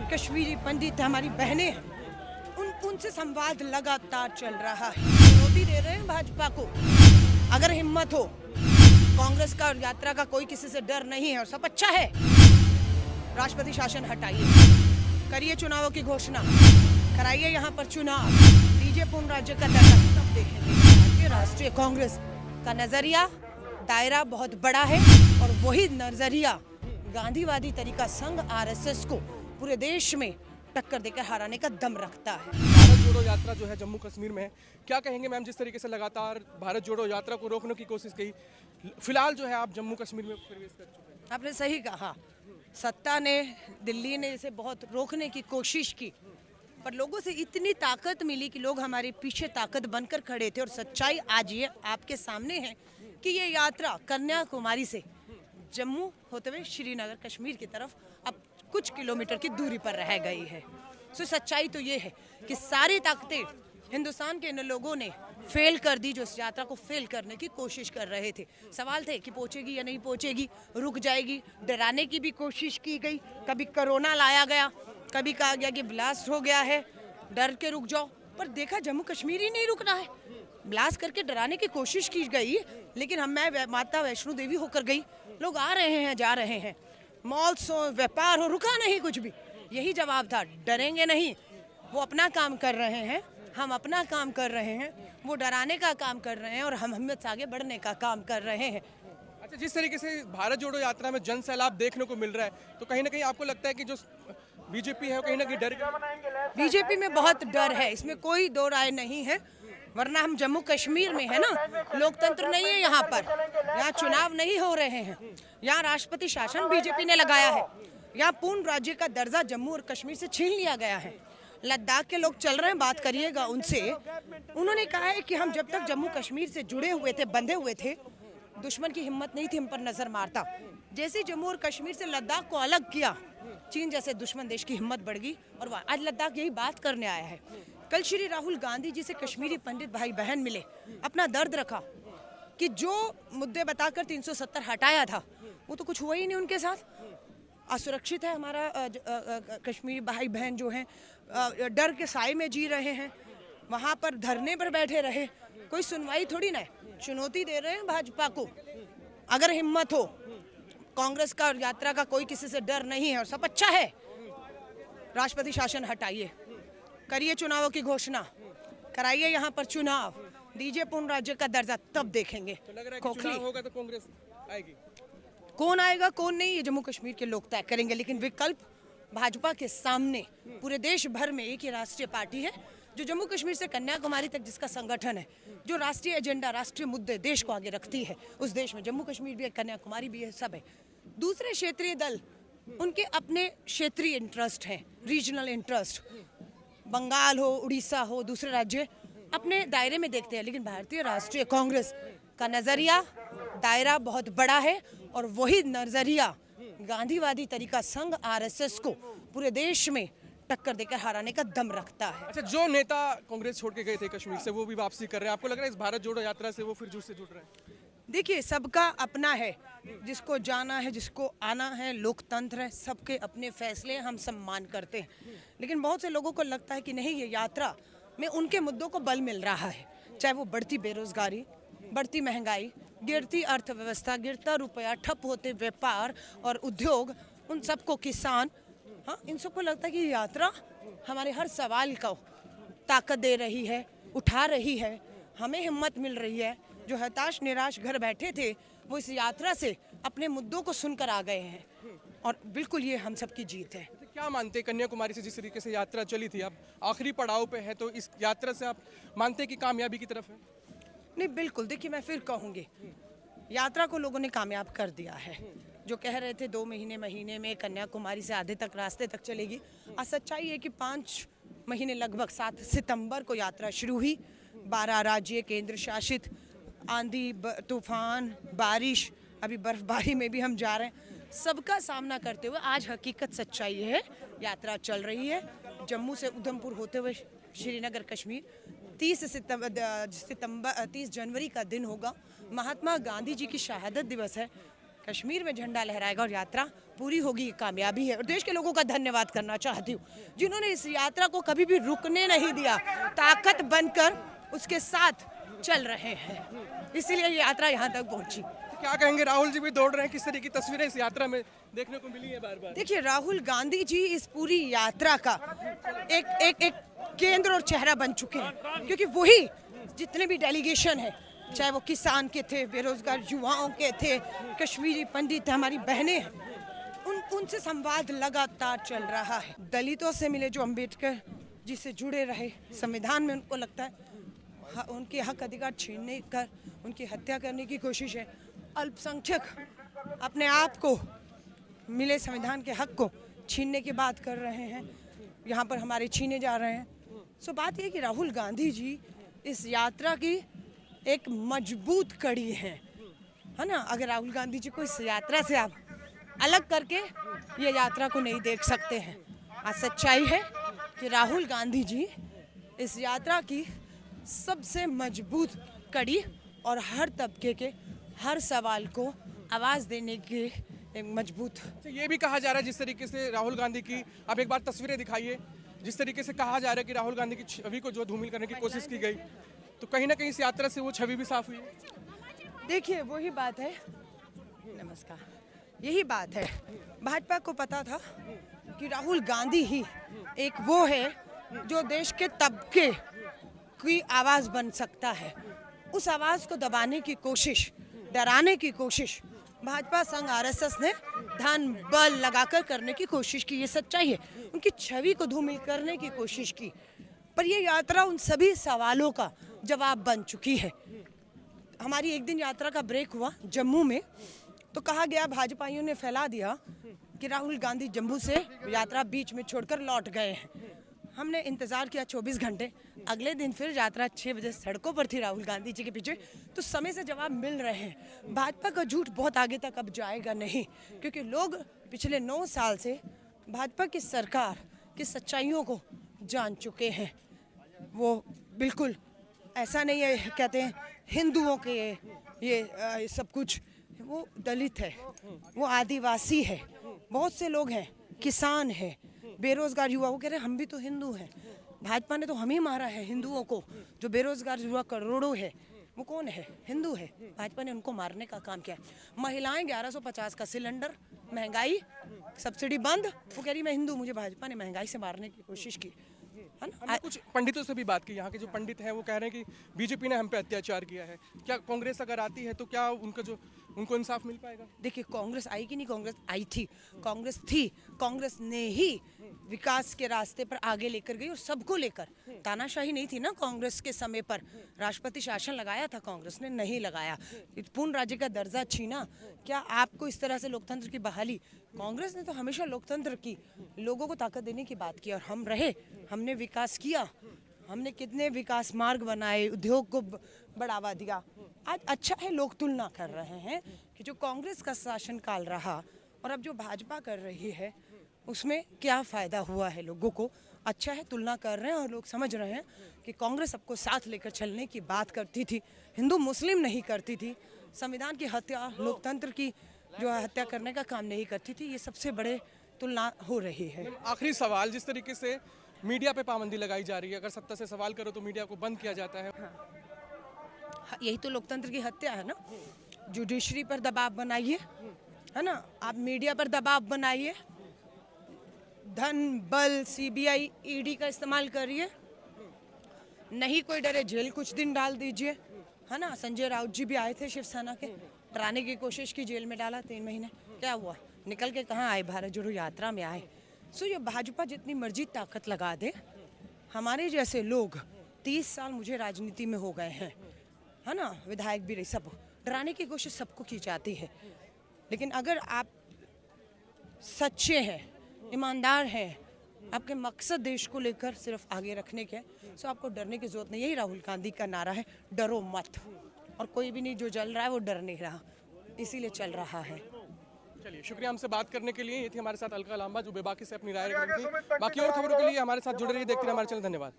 कश्मीरी पंडित हमारी बहनें हैं, उनसे संवाद लगातार चल रहा है। चुनौती दे रहे हैं भाजपा को। अगर हिम्मत हो, कांग्रेस का और यात्रा का कोई किसी से डर नहीं है और सब अच्छा है। राष्ट्रपति शासन हटाइए, करिए चुनावों की घोषणा, कराइए यहाँ पर चुनाव, दीजिए पूर्ण राज्य का दर्जा, तब देखेंगे। भारतीय राष्ट्रीय कांग्रेस का नजरिया दायरा बहुत बड़ा है और वही नजरिया गांधीवादी तरीका संघ आरएसएस को पूरे देश में टक्कर देकर हराने का दम रखता है। भारत जोड़ो यात्रा जो है जम्मू कश्मीर में है, क्या कहेंगे मैम? जिस तरीके से लगातार भारत जोड़ो यात्रा को रोकने की कोशिश की, फिलहाल जो है आप जम्मू कश्मीर में प्रवेश कर चुके हैं। आपने सही कहा, सत्ता ने, दिल्ली ने इसे बहुत रोकने की कोशिश की, पर लोगों से इतनी ताकत मिली कि लोग हमारे पीछे ताकत बनकर खड़े थे। और सच्चाई आज ये आपके सामने है कि ये यात्रा कन्याकुमारी से जम्मू होते हुए श्रीनगर कश्मीर की तरफ अब कुछ किलोमीटर की दूरी पर रह गई है। सो सच्चाई तो ये है कि सारी ताकतें हिंदुस्तान के इन लोगों ने फेल कर दी, जो इस यात्रा को फेल करने की कोशिश कर रहे थे। सवाल थे कि पहुंचेगी या नहीं पहुंचेगी, रुक जाएगी, डराने की भी कोशिश की गई। कभी कोरोना लाया गया, कभी कहा गया कि ब्लास्ट हो गया है, डर के रुक जाओ, पर देखा जम्मू कश्मीर ही नहीं रुक रहा है। ब्लास्ट करके डराने की कोशिश की गई, लेकिन मैं माता वैष्णो देवी होकर गई, लोग आ रहे हैं, जा रहे हैं, मॉल्स हो, व्यापार हो, रुका नहीं कुछ भी। यही जवाब था, डरेंगे नहीं। वो अपना काम कर रहे हैं, हम अपना काम कर रहे हैं, वो डराने का काम कर रहे हैं और हम हिम्मत से आगे बढ़ने का काम कर रहे हैं। अच्छा, जिस तरीके से भारत जोड़ो यात्रा में जन सैलाब देखने को मिल रहा है, तो कहीं ना कहीं आपको लगता है कि जो बीजेपी है कहीं ना कहीं डर गई? बीजेपी में बहुत डर है, इसमें कोई दो राय नहीं है, वरना हम जम्मू कश्मीर में है ना, लोकतंत्र नहीं है यहाँ पर, यहाँ चुनाव नहीं हो रहे हैं, यहाँ राष्ट्रपति शासन बीजेपी ने लगाया है, यहाँ पूर्ण राज्य का दर्जा जम्मू और कश्मीर से छीन लिया गया है। लद्दाख के लोग चल रहे हैं, बात करिएगा उनसे, उन्होंने कहा है कि हम जब तक जम्मू कश्मीर से जुड़े हुए थे, बंधे हुए थे, दुश्मन की हिम्मत नहीं थी हम पर नजर मारता। जैसे जम्मू और कश्मीर से लद्दाख को अलग किया, चीन जैसे दुश्मन देश की हिम्मत बढ़ गई और आज लद्दाख यही बात करने आया है। कल श्री राहुल गांधी जी से कश्मीरी पंडित भाई बहन मिले, अपना दर्द रखा कि जो मुद्दे बताकर 370 हटाया था वो तो कुछ हुआ ही नहीं उनके साथ। असुरक्षित है हमारा कश्मीरी भाई बहन जो हैं, डर के साए में जी रहे हैं, वहाँ पर धरने पर बैठे रहे, कोई सुनवाई थोड़ी ना है। चुनौती दे रहे हैं भाजपा को। अगर हिम्मत हो, कांग्रेस का और यात्रा का कोई किसी से डर नहीं है और सब अच्छा है। राष्ट्रपति शासन हटाइए, करिए चुनावों की घोषणा, कराइए यहाँ पर चुनाव, दीजिए पूर्ण राज्य का दर्जा, तब देखेंगे। तो लग रहा है कि चुनाव होगा तो कांग्रेस आएगी। कौन आएगा कौन नहीं ये जम्मू कश्मीर के लोग तय करेंगे, लेकिन विकल्प भाजपा के सामने पूरे देश भर में एक ही राष्ट्रीय पार्टी है जो जम्मू कश्मीर से कन्याकुमारी तक जिसका संगठन है, जो राष्ट्रीय एजेंडा, राष्ट्रीय मुद्दे देश को आगे रखती है। उस देश में जम्मू कश्मीर भी है, कन्याकुमारी भी है, सब है। दूसरे क्षेत्रीय दल, उनके अपने क्षेत्रीय इंटरेस्ट हैं, रीजनल इंटरेस्ट, बंगाल हो, उड़ीसा हो, दूसरे राज्य अपने दायरे में देखते हैं। लेकिन भारतीय राष्ट्रीय कांग्रेस का नजरिया दायरा बहुत बड़ा है और वही नजरिया गांधीवादी तरीका संघ आरएसएस को पूरे देश में टक्कर देकर हराने का दम रखता है। अच्छा, जो नेता कांग्रेस छोड़ के गए थे कश्मीर से, वो भी वापसी कर रहे हैं, आपको लग रहा है इस भारत जोड़ो यात्रा से वो फिर जुड़ से जुड़ रहे हैं? देखिए, सबका अपना है, जिसको जाना है, जिसको आना है, लोकतंत्र है, सबके अपने फैसले हम सम्मान करते हैं। लेकिन बहुत से लोगों को लगता है कि नहीं, ये यात्रा में उनके मुद्दों को बल मिल रहा है, चाहे वो बढ़ती बेरोजगारी, बढ़ती महंगाई, गिरती अर्थव्यवस्था, गिरता रुपया, ठप होते व्यापार और उद्योग, उन सबको किसान, हाँ, इन सबको लगता है कि यात्रा हमारे हर सवाल को ताकत दे रही है, उठा रही है, हमें हिम्मत मिल रही है। जो हताश निराश घर बैठे थे, वो इस यात्रा से अपने मुद्दों को सुनकर आ गए हैं और बिल्कुल ये हम सबकी जीत है। क्या मानते हैं, कन्याकुमारी से जिस तरीके से यात्रा चली थी, अब आखिरी पड़ाव पे है, तो इस यात्रा से आप मानते हैं कि कामयाबी की तरफ है? नहीं, बिल्कुल। देखिए, मैं फिर कहूँगी, यात्रा को लोगों ने कामयाब कर दिया है। जो कह रहे थे 2 महीने में कन्याकुमारी से आधे तक रास्ते तक चलेगी, आज सच्चाई है कि 5 महीने लगभग 7 सितंबर को यात्रा शुरू हुई। 12 राज्य केंद्र शासित, आंधी, तूफान, बारिश, अभी बर्फबारी में भी हम जा रहे हैं, सबका सामना करते हुए आज हकीकत सच्चाई है, यात्रा चल रही है। जम्मू से उधमपुर होते हुए श्रीनगर कश्मीर 30 जनवरी का दिन होगा। महात्मा गांधी जी की शहादत दिवस है। कश्मीर में झंडा लहराएगा और यात्रा पूरी होगी, ये कामयाबी है। और देश के लोगों का धन्यवाद करना चाहती हूँ जिन्होंने इस यात्रा को कभी भी रुकने नहीं दिया, ताकत बनकर उसके साथ चल रहे हैं, इसीलिए ये यात्रा यहाँ तक पहुँची। क्या कहेंगे, राहुल जी भी दौड़ रहे हैं, किस तरह की तस्वीरें इस यात्रा में देखने को मिली है बार बार? देखिए, राहुल गांधी जी इस पूरी यात्रा का एक केंद्र और चेहरा बन चुके हैं, क्योंकि वही जितने भी डेलीगेशन है, चाहे वो किसान के थे, बेरोजगार युवाओं के थे, कश्मीरी पंडित हमारी बहनें हैं, उनसे संवाद लगातार चल रहा है। दलितों से मिले जो अंबेडकर जी से जुड़े रहे, संविधान में उनको लगता है उनके हक अधिकार छीनने कर उनकी हत्या करने की कोशिश है। अल्पसंख्यक अपने आप को मिले संविधान के हक को छीनने की बात कर रहे हैं, यहाँ पर हमारे छीने जा रहे हैं। सो बात यह कि राहुल गांधी जी इस यात्रा की एक मजबूत कड़ी है ना। अगर राहुल गांधी जी को इस यात्रा से आप अलग करके ये यात्रा को नहीं देख सकते हैं। आज सच्चाई है कि राहुल गांधी जी इस यात्रा की सबसे मजबूत कड़ी और हर तबके के हर सवाल को आवाज़ देने के एक मजबूत। ये भी कहा जा रहा है जिस तरीके से राहुल गांधी की, आप एक बार तस्वीरें दिखाइए, जिस तरीके से कहा जा रहा है कि राहुल गांधी की छवि को जो धूमिल करने की कोशिश की गई, तो कहीं ना कहीं इस यात्रा से वो छवि भी साफ हुई है। देखिए, वही बात है, नमस्कार, यही बात है। भाजपा को पता था कि राहुल गांधी ही एक वो है जो देश के तबके की आवाज़ बन सकता है। उस आवाज़ को दबाने की कोशिश, डराने की कोशिश भाजपा संघ आरएसएस ने धन बल लगाकर करने की कोशिश की, ये सच्चाई है। उनकी छवि को धूमिल करने की कोशिश की, पर ये यात्रा उन सभी सवालों का जवाब बन चुकी है। हमारी एक दिन यात्रा का ब्रेक हुआ जम्मू में, तो कहा गया, भाजपाइयों ने फैला दिया कि राहुल गांधी जम्मू से यात्रा बीच में छोड़कर लौट गए हैं। हमने इंतज़ार किया 24 घंटे, अगले दिन फिर यात्रा 6 बजे सड़कों पर थी राहुल गांधी जी के पीछे। तो समय से जवाब मिल रहे हैं। भाजपा का झूठ बहुत आगे तक अब जाएगा नहीं, क्योंकि लोग पिछले 9 साल से भाजपा की सरकार की सच्चाइयों को जान चुके हैं। वो बिल्कुल ऐसा नहीं है, कहते हैं हिंदुओं के ये सब कुछ, वो दलित है, वो आदिवासी है, बहुत से लोग हैं, किसान है, बेरोजगार युवा। वो कह रहे हैं हम भी तो हिंदू हैं, भाजपा ने तो हम ही मारा है हिंदुओं को। जो बेरोजगार युवा करोड़ों है, वो कौन है? हिंदू है। भाजपा ने उनको मारने का काम किया। महिलाएं 1150 का सिलेंडर, महंगाई, सब्सिडी बंद। वो कह रही मैं हिंदू, मुझे भाजपा ने महंगाई से मारने की कोशिश की, है ना। हमने कुछ पंडितों से भी बात की, यहाँ के जो पंडित हैं वो कह रहे हैं कि बीजेपी ने हम पे अत्याचार किया है। क्या कांग्रेस अगर आती है तो क्या उनको इंसाफ मिल पाएगा? देखिए, कांग्रेस आई कि नहीं, कांग्रेस आई थी, कांग्रेस थी, कांग्रेस ने ही विकास के रास्ते पर आगे लेकर गई और सबको लेकर। तानाशाही नहीं थी ना कांग्रेस के समय पर। राष्ट्रपति शासन लगाया था, कांग्रेस ने नहीं लगाया। पूर्ण राज्य का दर्जा छीना। क्या आपको इस तरह से लोकतंत्र की बहाली? कांग्रेस ने तो हमेशा लोकतंत्र की, लोगों को ताकत देने की बात की, और हम रहे, हमने विकास किया, हमने कितने विकास मार्ग बनाए, उद्योग को बढ़ावा दिया। आज अच्छा है लोग तुलना कर रहे हैं कि जो कांग्रेस का शासनकाल रहा और अब जो भाजपा कर रही है उसमें क्या फ़ायदा हुआ है लोगों को। अच्छा है, तुलना कर रहे हैं और लोग समझ रहे हैं कि कांग्रेस सबको साथ लेकर चलने की बात करती थी, हिंदू मुस्लिम नहीं करती थी, संविधान की हत्या, लोकतंत्र की जो हत्या करने का काम नहीं करती थी। ये सबसे बड़े तुलना हो रही है। आखिरी सवाल, जिस तरीके से मीडिया पे पाबंदी लगाई जा रही है, अगर सत्ता से सवाल करो तो मीडिया को बंद किया जाता है। यही तो लोकतंत्र की हत्या है ना। जुडिशरी पर दबाव बनाइए, है ना, आप मीडिया पर दबाव बनाइए, धन बल सीबीआई ईडी का इस्तेमाल करिए, नहीं कोई डरे जेल कुछ दिन डाल दीजिए, है ना। संजय राउत जी भी आए थे शिवसेना के, डराने की कोशिश की, जेल में डाला 3 महीने। क्या हुआ? निकल के कहाँ आए? भारत जोड़ो यात्रा में आए। सो ये भाजपा जितनी मर्जी ताकत लगा दे, हमारे जैसे लोग 30 साल मुझे राजनीति में हो गए हैं, है ना, विधायक भी रही, सब डराने की कोशिश सबको की जाती है। लेकिन अगर आप सच्चे हैं, ईमानदार हैं, आपके मकसद देश को लेकर सिर्फ आगे रखने के, सो आपको डरने की जरूरत नहीं। यही राहुल गांधी का नारा है, डरो मत। और कोई भी नहीं, जो जल रहा है वो डर नहीं रहा, इसीलिए चल रहा है। चलिए, शुक्रिया हमसे बात करने के लिए। ये थी हमारे साथ अलका लांबा, जो बेबाकी से अपनी राय रखी थी। बाकी और खबरों के लिए हमारे साथ जुड़े रहिए, देखते रहिए हमारे चैनल। धन्यवाद।